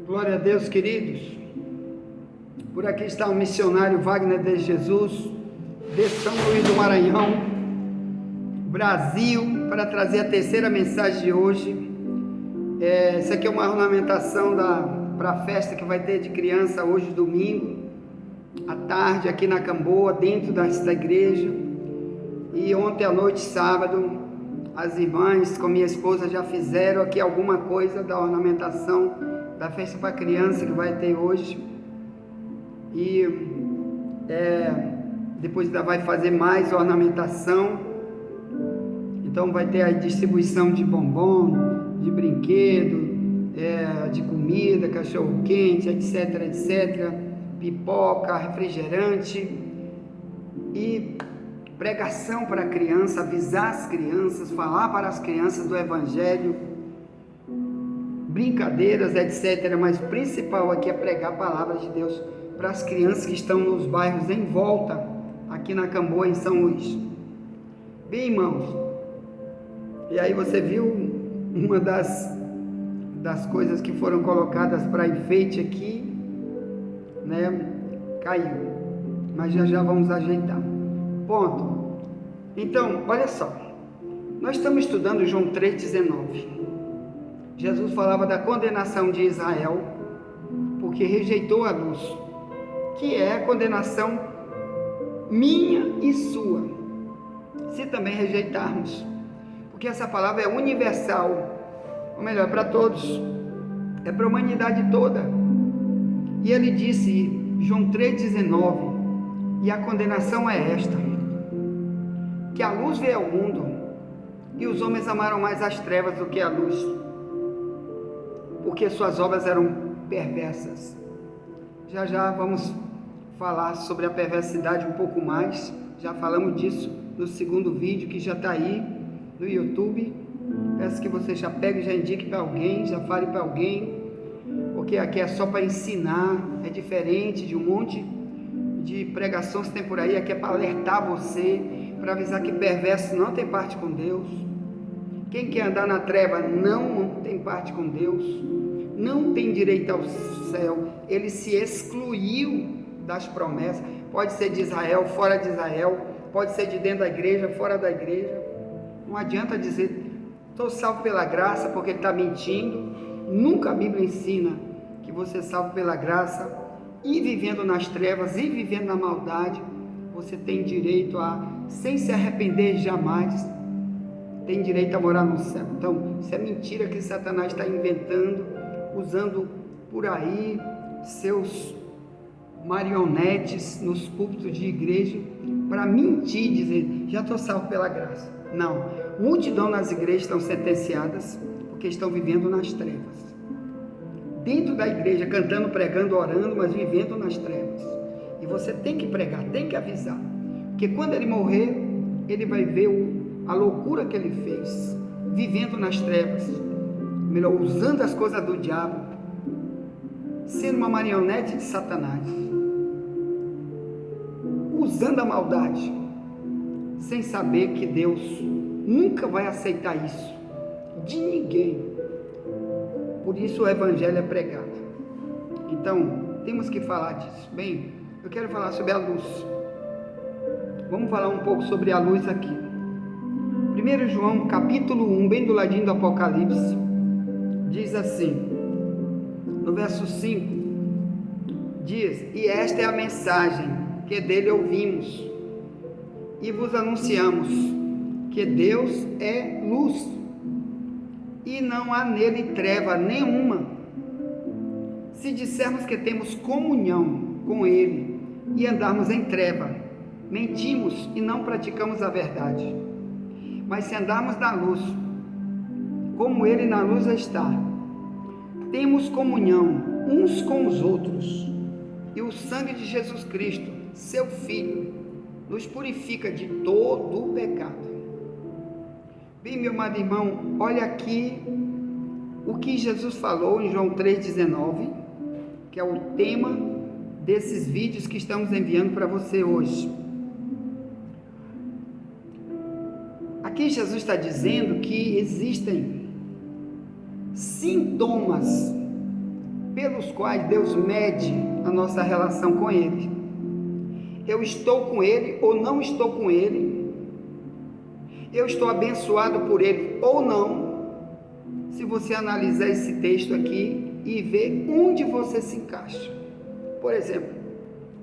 Glória a Deus, queridos. Por aqui está o missionário Wagner de Jesus, de São Luís do Maranhão, Brasil, para trazer a terceira mensagem de hoje. Isso aqui é uma ornamentação para a festa que vai ter de criança hoje, domingo, à tarde, aqui na Camboa, dentro desta igreja. E ontem à noite, sábado, as irmãs com minha esposa já fizeram aqui alguma coisa da ornamentação da festa para criança que vai ter hoje. E depois ainda vai fazer mais ornamentação. Então vai ter a distribuição de bombom, de brinquedo, de comida, cachorro quente, etc, pipoca, refrigerante e pregação para a criança, avisar as crianças, falar para as crianças do evangelho, brincadeiras, etc. Mas o principal aqui é pregar a palavra de Deus para as crianças que estão nos bairros em volta, aqui na Camboa, em São Luís. Bem, irmãos, e aí você viu uma das coisas que foram colocadas para enfeite aqui, né? Caiu, mas já vamos ajeitar. Ponto. Então, olha só, nós estamos estudando João 3,19. Jesus falava da condenação de Israel, porque rejeitou a luz, que é a condenação minha e sua, se também rejeitarmos, porque essa palavra é universal, ou melhor, para todos, é para a humanidade toda. E ele disse, João 3,19, e a condenação é esta, que a luz veio ao mundo, e os homens amaram mais as trevas do que a luz, porque suas obras eram perversas. Já vamos falar sobre a perversidade um pouco mais, já falamos disso no segundo vídeo, que já está aí no YouTube. Peço que você já pegue, já indique para alguém, já fale para alguém, porque aqui é só para ensinar, é diferente de um monte de pregações que tem por aí. Aqui é para alertar você, para avisar que perverso não tem parte com Deus. Quem quer andar na treva não tem parte com Deus, não tem direito ao céu. Ele se excluiu das promessas. Pode ser de Israel, fora de Israel, pode ser de dentro da igreja, fora da igreja. Não adianta dizer, estou salvo pela graça, porque ele está mentindo. Nunca a Bíblia ensina que você é salvo pela graça, e vivendo nas trevas, e vivendo na maldade, você tem direito a, sem se arrepender jamais, tem direito a morar no céu. Então, isso é mentira que Satanás está inventando, usando por aí seus marionetes nos púlpitos de igreja, para mentir, dizer, já estou salvo pela graça. Não, multidão nas igrejas estão sentenciadas, porque estão vivendo nas trevas. Dentro da igreja, cantando, pregando, orando, mas vivendo nas trevas. E você tem que pregar, tem que avisar, porque quando ele morrer, ele vai ver a loucura que ele fez, vivendo nas trevas, melhor, usando as coisas do diabo, sendo uma marionete de Satanás, usando a maldade, sem saber que Deus nunca vai aceitar isso de ninguém. Por isso o evangelho é pregado. Então, temos que falar disso. Bem, eu quero falar sobre a luz. Vamos falar um pouco sobre a luz aqui. 1 João capítulo 1, bem do ladinho do Apocalipse, diz assim, no verso 5, diz, e esta é a mensagem que dele ouvimos e vos anunciamos, que Deus é luz, e não há nele treva nenhuma. Se dissermos que temos comunhão com ele e andarmos em treva, mentimos e não praticamos a verdade. Mas se andarmos na luz, como ele na luz está, temos comunhão uns com os outros, e o sangue de Jesus Cristo, seu Filho, nos purifica de todo o pecado. Bem, meu amado irmão, olha aqui o que Jesus falou em João 3,19, que é o tema desses vídeos que estamos enviando para você hoje. Aqui Jesus está dizendo que existem sintomas pelos quais Deus mede a nossa relação com Ele. Eu estou com Ele ou não estou com Ele? Eu estou abençoado por Ele ou não? Se você analisar esse texto aqui e ver onde você se encaixa. Por exemplo,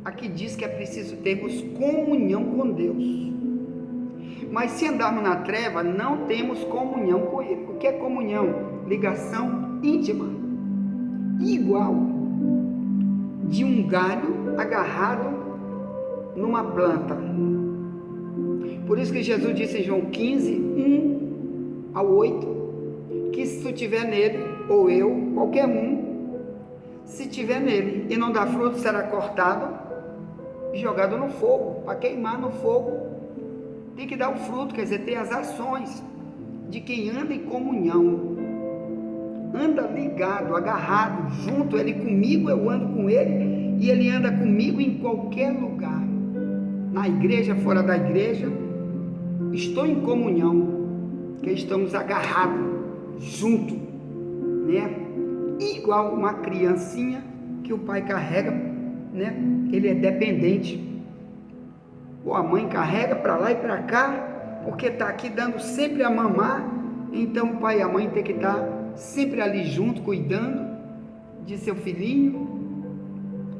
aqui diz que é preciso termos comunhão com Deus. Mas se andarmos na treva, não temos comunhão com Ele. O que é comunhão? Ligação íntima, igual de um galho agarrado numa planta. Por isso que Jesus disse em João 15, 1 ao 8, que se tu estiver nele, ou eu, qualquer um, se estiver nele e não dá fruto, será cortado e jogado no fogo, para queimar no fogo. Tem que dar o fruto, quer dizer, ter as ações de quem anda em comunhão, anda ligado, agarrado, junto, ele comigo, eu ando com ele, e ele anda comigo em qualquer lugar, na igreja, fora da igreja, estou em comunhão, que estamos agarrados, junto, né? Igual uma criancinha que o pai carrega, né? Ele é dependente, ou a mãe carrega para lá e para cá, porque está aqui dando sempre a mamar, então o pai e a mãe tem que estar sempre ali junto, cuidando de seu filhinho,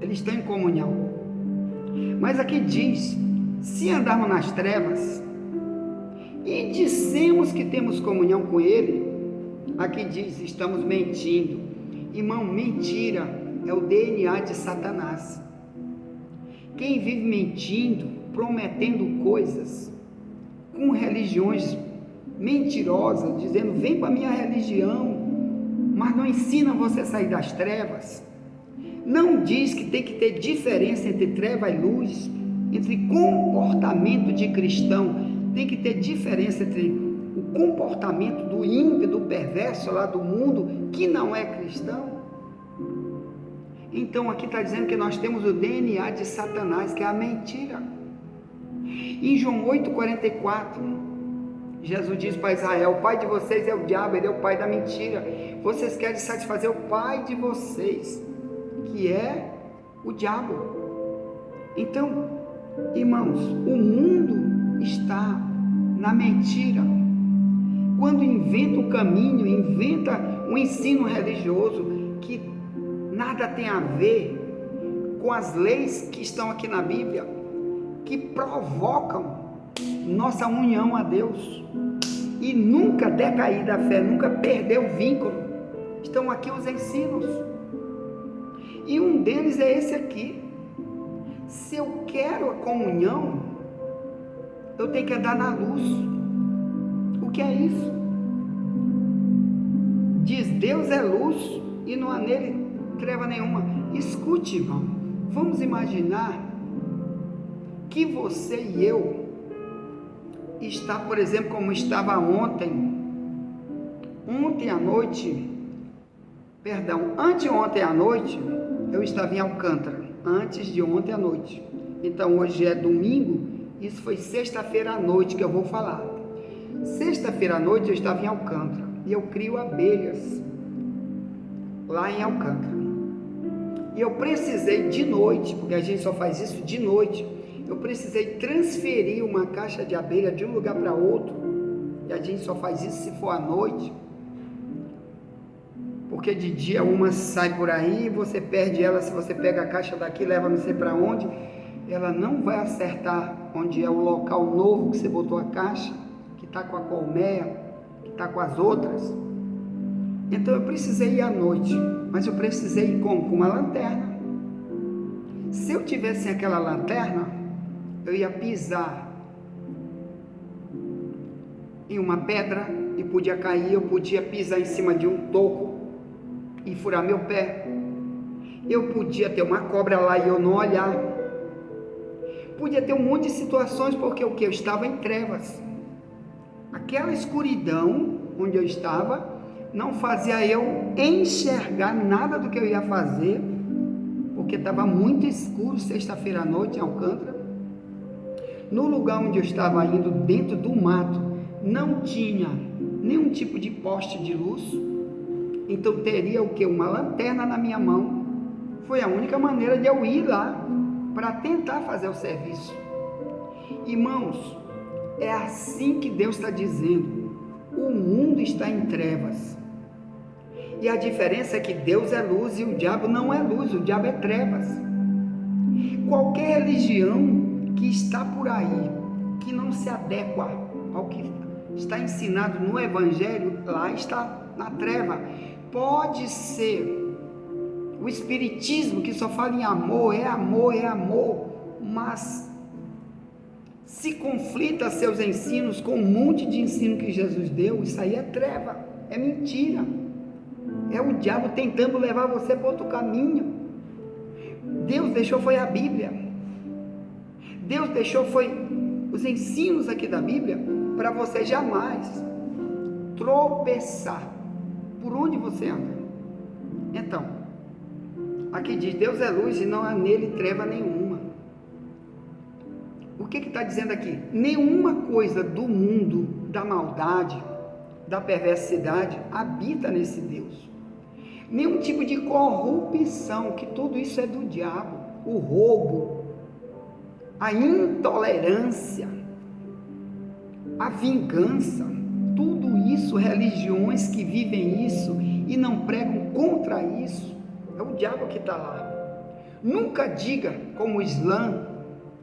eles estão em comunhão. Mas aqui diz, se andarmos nas trevas, e dissemos que temos comunhão com Ele, aqui diz, estamos mentindo. Irmão, mentira é o DNA de Satanás. Quem vive mentindo, prometendo coisas, com religiões mentirosas, dizendo, vem para a minha religião, mas não ensina você a sair das trevas, não diz que tem que ter diferença entre treva e luz, entre comportamento de cristão, tem que ter diferença entre o comportamento do ímpio, do perverso lá do mundo, que não é cristão. Então aqui está dizendo que nós temos o DNA de Satanás, que é a mentira. Em João 8,44, Jesus diz para Israel, o pai de vocês é o diabo, ele é o pai da mentira, vocês querem satisfazer o pai de vocês, que é o diabo. Então, irmãos, o mundo está na mentira. Quando inventa um caminho, inventa um ensino religioso que nada tem a ver com as leis que estão aqui na Bíblia, que provocam nossa união a Deus e nunca decair da fé, nunca perder o vínculo. Estão aqui os ensinos e um deles é esse aqui. Se eu quero a comunhão, eu tenho que andar na luz. O que é isso? Diz, Deus é luz e não há nele treva nenhuma. Escute, irmão, vamos imaginar que você e eu está, por exemplo, como estava anteontem à noite, eu estava em Alcântara, antes de ontem à noite. Então hoje é domingo, isso foi sexta-feira à noite que eu vou falar. Sexta-feira à noite eu estava em Alcântara e eu crio abelhas lá em Alcântara. E eu precisei de noite, porque a gente só faz isso de noite, eu precisei transferir uma caixa de abelha de um lugar para outro, e a gente só faz isso se for à noite, porque de dia uma sai por aí, você perde ela, se você pega a caixa daqui, leva não sei para onde, ela não vai acertar onde é o local novo que você botou a caixa, que está com a colmeia, que está com as outras. Então eu precisei ir à noite, mas eu precisei ir com uma lanterna. Se eu tivesse aquela lanterna, eu ia pisar em uma pedra e podia cair, eu podia pisar em cima de um toco e furar meu pé, eu podia ter uma cobra lá e eu não olhar, podia ter um monte de situações, porque o que? Eu estava em trevas, aquela escuridão onde eu estava, não fazia eu enxergar nada do que eu ia fazer, porque estava muito escuro, sexta-feira à noite em Alcântara. No lugar onde eu estava indo, dentro do mato, não tinha nenhum tipo de poste de luz, então teria o que? Uma lanterna na minha mão. Foi a única maneira de eu ir lá para tentar fazer o serviço. Irmãos, é assim que Deus está dizendo: o mundo está em trevas, e a diferença é que Deus é luz e o diabo não é luz, o diabo é trevas. Qualquer religião que está por aí, que não se adequa ao que está ensinado no Evangelho, lá está na treva. Pode ser o Espiritismo, que só fala em amor, mas se conflita seus ensinos com um monte de ensino que Jesus deu, isso aí é treva, é mentira, é o diabo tentando levar você para outro caminho. Deus deixou foi a Bíblia, Deus deixou foi os ensinos aqui da Bíblia, para você jamais tropeçar por onde você anda. Então, aqui diz: Deus é luz e não há nele treva nenhuma. O que está dizendo aqui? Nenhuma coisa do mundo, da maldade, da perversidade, habita nesse Deus. Nenhum tipo de corrupção, que tudo isso é do diabo. O roubo, a intolerância, a vingança, tudo isso, religiões que vivem isso e não pregam contra isso, é o diabo que está lá. Nunca diga como o Islã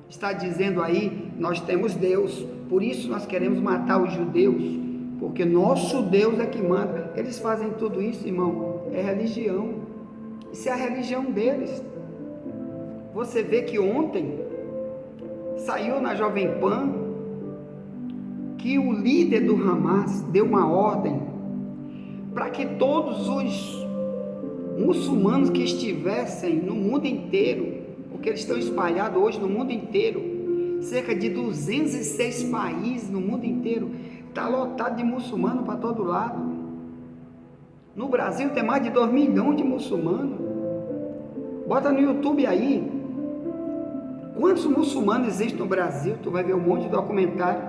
está dizendo aí: nós temos Deus, por isso nós queremos matar os judeus, porque nosso Deus é que manda. Eles fazem tudo isso, irmão, é religião, isso é a religião deles. Você vê que ontem saiu na Jovem Pan que o líder do Hamas deu uma ordem para que todos os muçulmanos que estivessem no mundo inteiro, porque eles estão espalhados hoje no mundo inteiro, cerca de 206 países no mundo inteiro, está lotado de muçulmanos para todo lado. No Brasil tem mais de 2 milhões de muçulmanos. Bota no YouTube aí quantos muçulmanos existem no Brasil, tu vai ver um monte de documentário,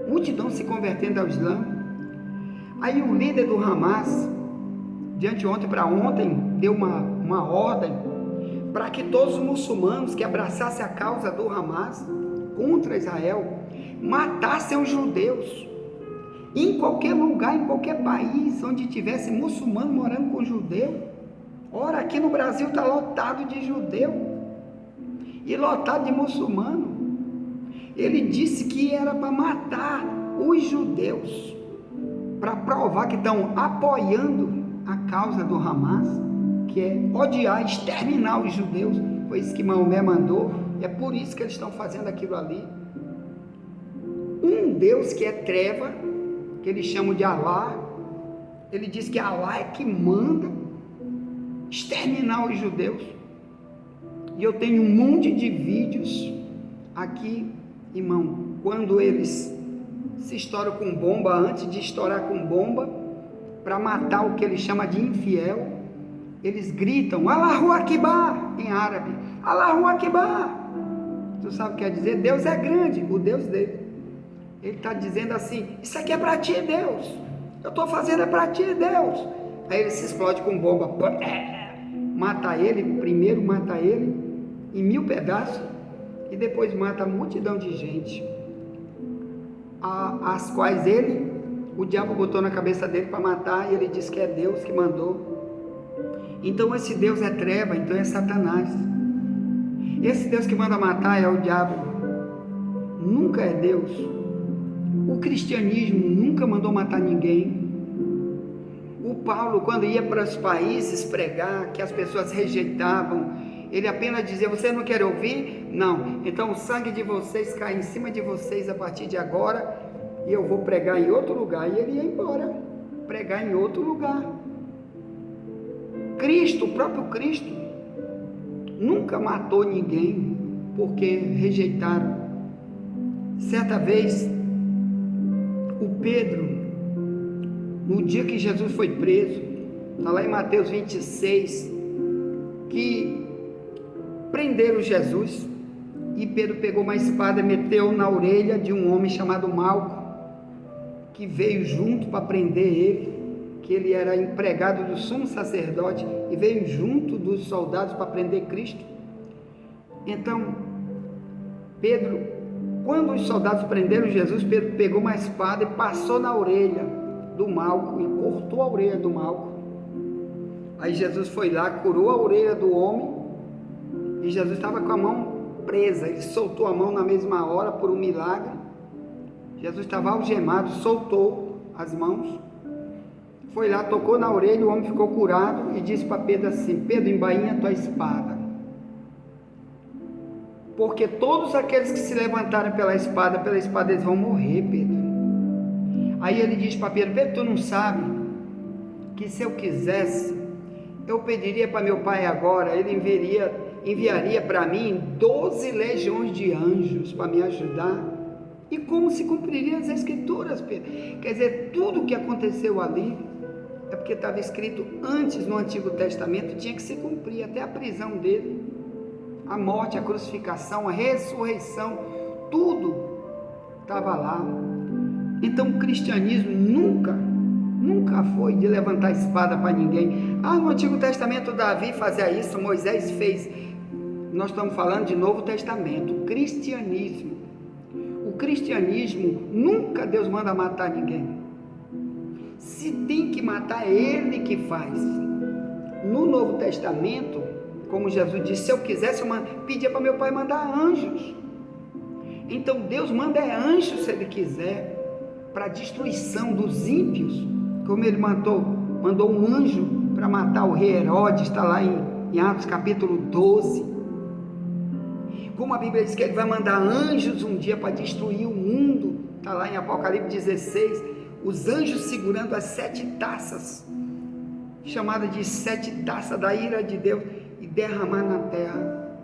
multidão se convertendo ao Islã. Aí o líder do Hamas, de anteontem para ontem, deu uma ordem para que todos os muçulmanos que abraçassem a causa do Hamas contra Israel matassem os judeus. Em qualquer lugar, em qualquer país onde tivesse muçulmano morando com judeu. Ora, aqui no Brasil está lotado de judeu e lotado de muçulmano. Ele disse que era para matar os judeus, para provar que estão apoiando a causa do Hamas, que é odiar, exterminar os judeus. Foi isso que Maomé mandou, e é por isso que eles estão fazendo aquilo ali. Um Deus que é treva, que eles chamam de Alá, ele diz que Alá é que manda exterminar os judeus. E eu tenho um monte de vídeos aqui, irmão, quando eles se estouram com bomba, antes de estourar com bomba, para matar o que ele chama de infiel, eles gritam Allahu Akbar em árabe, Allahu Akbar. Tu sabe o que quer dizer? Deus é grande, o Deus dele. Ele está dizendo assim: isso aqui é para ti, Deus, eu estou fazendo é para ti, Deus. Aí ele se explode com bomba, mata ele, primeiro mata ele em 1000 pedaços, e depois mata a multidão de gente, as quais o diabo botou na cabeça dele para matar, e ele disse que é Deus que mandou. Então esse Deus é treva, então é Satanás. Esse Deus que manda matar é o diabo, nunca é Deus. O cristianismo nunca mandou matar ninguém. O Paulo, quando ia para os países pregar, que as pessoas rejeitavam, ele apenas dizia: você não quer ouvir? Não, então o sangue de vocês cai em cima de vocês a partir de agora, e eu vou pregar em outro lugar. E ele ia embora, pregar em outro lugar. Cristo, o próprio Cristo, nunca matou ninguém porque rejeitaram. Certa vez, o Pedro, no dia que Jesus foi preso, está lá em Mateus 26, que prenderam Jesus, e Pedro pegou uma espada e meteu na orelha de um homem chamado Malco. que veio junto para prender ele, que ele era empregado do sumo sacerdote e veio junto dos soldados para prender Cristo. Então, Pedro, quando os soldados prenderam Jesus, Pedro pegou uma espada e passou na orelha do Malco e cortou a orelha do Malco. Aí Jesus foi lá, curou a orelha do homem e Jesus estava com a mão presa, ele soltou a mão na mesma hora por um milagre. Jesus estava algemado, soltou as mãos, foi lá, tocou na orelha, o homem ficou curado e disse para Pedro assim: Pedro, embainha a tua espada, porque todos aqueles que se levantarem pela espada eles vão morrer, Pedro. Aí ele diz para Pedro: Pedro, tu não sabe que se eu quisesse, eu pediria para meu pai agora, ele enviaria para mim 12 legiões de anjos para me ajudar. E como se cumpririam as escrituras, Pedro? Quer dizer, tudo o que aconteceu ali é porque estava escrito antes no Antigo Testamento, tinha que se cumprir, até a prisão dele, a morte, a crucificação, a ressurreição, tudo estava lá. Então o cristianismo nunca foi de levantar espada para ninguém. No Antigo Testamento Davi fazia isso, Moisés fez. Nós estamos falando de Novo Testamento, o cristianismo. O cristianismo, nunca Deus manda matar ninguém. Se tem que matar, é Ele que faz. No Novo Testamento, como Jesus disse, se eu quisesse, eu pedia para meu pai mandar anjos. Então Deus manda anjos, se Ele quiser, para a destruição dos ímpios, como Ele mandou um anjo para matar o rei Herodes, está lá em Atos capítulo 12. Como a Bíblia diz que Ele vai mandar anjos um dia para destruir o mundo, está lá em Apocalipse 16, os anjos segurando as 7 taças, chamada de 7 taças da ira de Deus, e derramar na terra.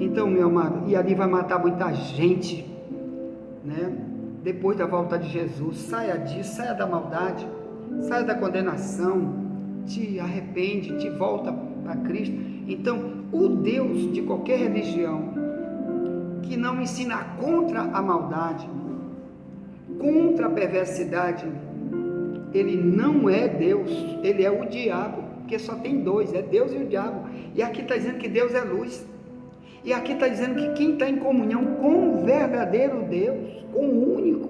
Então, meu amado, e ali vai matar muita gente, né? Depois da volta de Jesus, saia disso, saia da maldade, saia da condenação, te arrepende, te volta para Cristo. Então, o Deus de qualquer religião que não ensina contra a maldade, contra a perversidade, ele não é Deus, ele é o diabo, porque só tem dois, é Deus e o diabo. E aqui está dizendo que Deus é luz, e aqui está dizendo que quem está em comunhão com o verdadeiro Deus, com o único,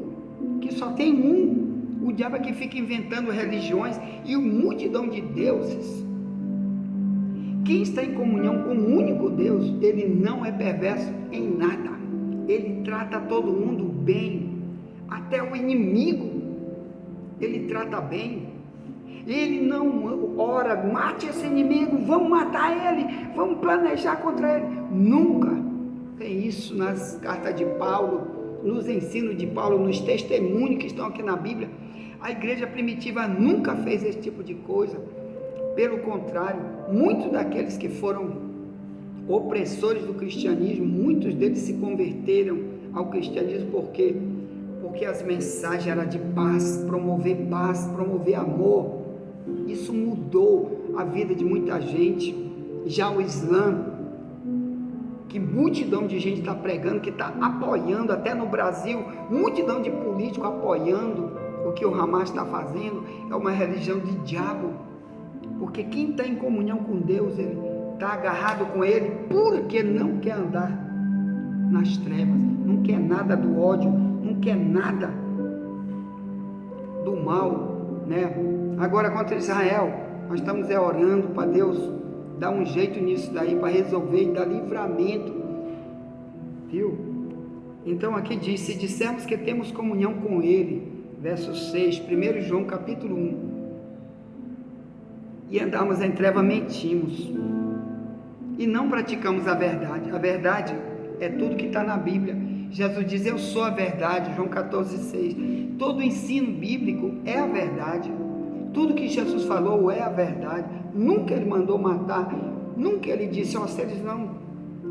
que só tem um, o diabo é que fica inventando religiões e uma multidão de deuses. Quem está em comunhão com o único Deus, ele não é perverso em nada, ele trata todo mundo bem, até o inimigo ele trata bem. Ele não ora, mate esse inimigo, vamos matar ele, vamos planejar contra ele. Nunca tem isso nas cartas de Paulo, nos ensinos de Paulo, nos testemunhos que estão aqui na Bíblia. A igreja primitiva nunca fez esse tipo de coisa. Pelo contrário, muitos daqueles que foram opressores do cristianismo, muitos deles se converteram ao cristianismo porque as mensagens eram de paz, promover amor. Isso mudou a vida de muita gente. Já o Islã, que multidão de gente está pregando, que está apoiando, até no Brasil, multidão de políticos apoiando o que o Hamas está fazendo, é uma religião de diabo, porque quem está em comunhão com Deus, ele está agarrado com Ele, porque não quer andar nas trevas, não quer nada do ódio, não quer nada do mal, né? Agora contra Israel, nós estamos orando para Deus dar um jeito nisso daí, para resolver e dar livramento, viu? Então aqui diz: se dissermos que temos comunhão com Ele, verso 6, 1 João capítulo 1, e andarmos em treva, mentimos, e não praticamos a verdade. A verdade é tudo que está na Bíblia. Jesus diz: eu sou a verdade, João 14,6. Todo o ensino bíblico é a verdade, tudo que Jesus falou é a verdade. Nunca Ele mandou matar, nunca Ele disse: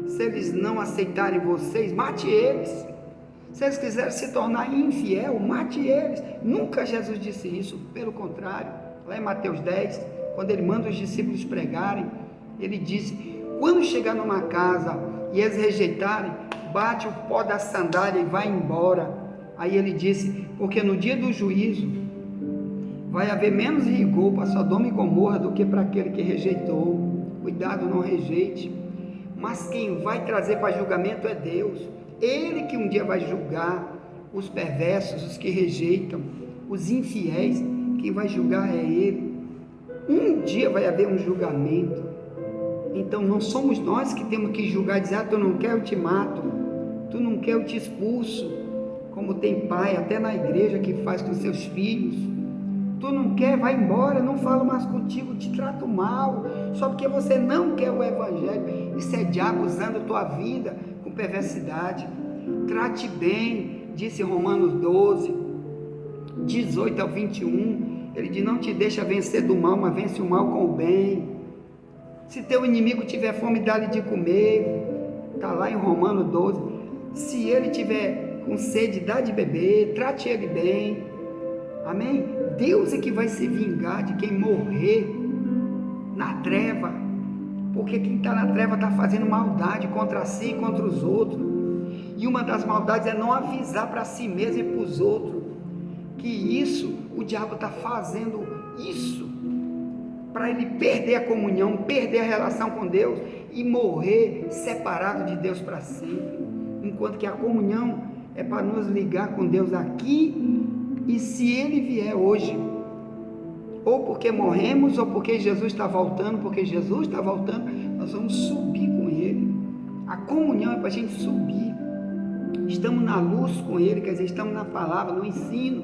se eles não aceitarem vocês, mate eles. Se eles quiserem se tornar infiel, mate eles. Nunca Jesus disse isso, pelo contrário. Lá em Mateus 10, quando Ele manda os discípulos pregarem, Ele disse: quando chegar numa casa e eles rejeitarem, bate o pó da sandália e vai embora. Aí ele disse: porque no dia do juízo vai haver menos rigor para Sodoma e Gomorra do que para aquele que rejeitou. Cuidado, não rejeite. Mas quem vai trazer para julgamento é Deus. Ele que um dia vai julgar os perversos, os que rejeitam, os infiéis. Quem vai julgar é Ele. Um dia vai haver um julgamento. Então não somos nós que temos que julgar e dizer: tu não quer, eu te mato, tu não quer, eu te expulso. Como tem pai até na igreja que faz com seus filhos. Tu não quer, vai embora, não falo mais contigo, te trato mal, só porque você não quer o evangelho. Isso é diabo usando a tua vida com perversidade. Trate bem, disse Romanos 12, 18 ao 21, ele diz: não te deixa vencer do mal, mas vence o mal com o bem. Se teu inimigo tiver fome, dá-lhe de comer, está lá em Romanos 12, se ele tiver com sede, dá de beber, trate ele bem, amém? Deus é que vai se vingar de quem morrer na treva, porque quem está na treva está fazendo maldade contra si e contra os outros, e uma das maldades é não avisar para si mesmo e para os outros, que isso, o diabo está fazendo isso, para ele perder a comunhão, perder a relação com Deus, e morrer separado de Deus para sempre, enquanto que a comunhão é para nos ligar com Deus aqui. E se Ele vier hoje, ou porque morremos, ou porque Jesus está voltando, nós vamos subir com Ele. A comunhão é para a gente subir. Estamos na luz com Ele, quer dizer, estamos na palavra, no ensino,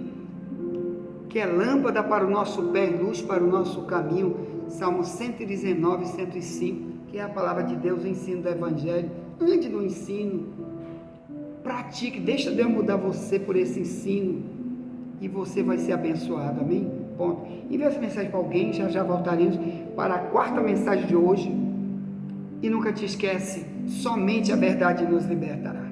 que é lâmpada para o nosso pé e luz para o nosso caminho. Salmo 119, 105, que é a palavra de Deus, o ensino do Evangelho. Ande no ensino, pratique, deixa Deus mudar você por esse ensino, e você vai ser abençoado, amém? Ponto. Envie essa mensagem para alguém, já voltaremos para a quarta mensagem de hoje. E nunca te esquece, somente a verdade nos libertará.